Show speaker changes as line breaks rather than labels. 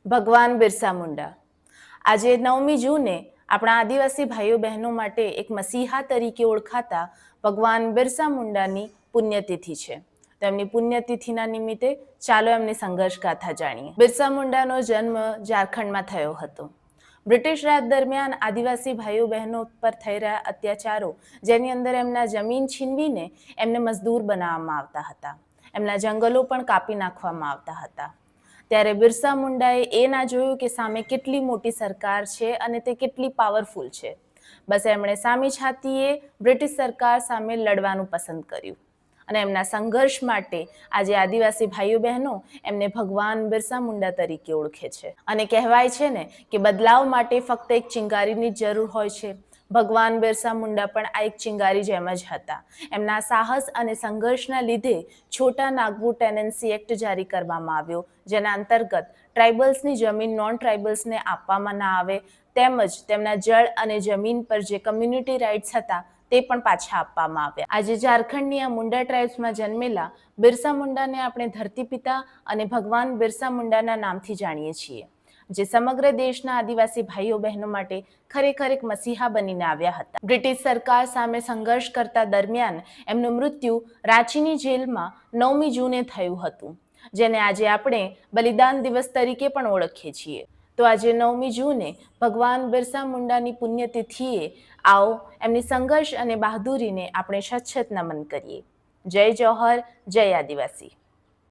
ભગવાન બિરસા મુંડા. આજે 9મી જૂને આપણા આદિવાસી ભાઈઓ બહેનો માટે એક મસીહા તરીકે ઓળખાતા ભગવાન બિરસા મુંડાની પુણ્યતિથિ છે. તેમની પુણ્યતિથિના નિમિત્તે ચાલો એમની સંઘર્ષ ગાથા જાણીએ. બિરસા મુંડાનો જન્મ ઝારખંડમાં થયો હતો. બ્રિટિશ રાજ દરમિયાન આદિવાસી ભાઈઓ બહેનો પર થઈ રહ્યા અત્યાચારો, જેની અંદર એમના જમીન છીનવીને એમને મજદૂર બનાવવામાં આવતા હતા, એમના જંગલો પણ કાપી નાખવામાં આવતા હતા. ત્યારે બિરસા મુંડાએ એ ના જોયું કે સામે કેટલી મોટી સરકાર છે અને તે કેટલી પાવરફુલ છે. બસ એમણે સામી છાતીએ બ્રિટિશ સરકાર સામે લડવાનું પસંદ કર્યું અને એમના સંઘર્ષ માટે આજે આદિવાસી ભાઈઓ બહેનો એમને ભગવાન બિરસા મુંડા તરીકે ઓળખે છે. અને કહેવાય છે ને કે બદલાવ માટે ફક્ત એક ચિંગારીની જ જરૂર હોય છે. ભગવાન બિરસા મુંડા પણ આ એક ચિંગારી જેમ જ હતા. એમના સાહસ અને સંઘર્ષના લીધે છોટા નાગપુર ટેનન્સી એક્ટ જારી કરવામાં આવ્યો, જેના અંતર્ગત ટ્રાઇબલ્સની જમીન નોન ટ્રાઇબલ્સને આપવામાં ના આવે, તેમજ તેમના જળ અને જમીન પર જે કમ્યુનિટી રાઇટ્સ હતા તે પણ પાછા આપવામાં આવ્યા. આજે ઝારખંડની આ મુંડા ટ્રાઇબ્સમાં જન્મેલા બિરસા મુંડાને આપણે ધરતીપિતા અને ભગવાન બિરસા મુંડાના નામથી જાણીએ છીએ, જે સમગ્ર દેશના આદિવાસી ભાઈઓ બહેનો માટે ખરેખર એક મસીહા બનીને આવ્યા હતા. બ્રિટિશ સરકાર સામે સંઘર્ષ કરતા દરમિયાન એમનું મૃત્યુ રાંચીની જેલમાં 9મી જૂને થયું હતું, જેને આજે આપણે બલિદાન દિવસ તરીકે પણ ઓળખીએ છીએ. તો આજે 9મી જૂને ભગવાન બિરસા મુંડાની પુણ્યતિથિએ આવો એમની સંઘર્ષ અને બહાદુરીને આપણે શત નમન કરીએ. જય જોહર, જય આદિવાસી.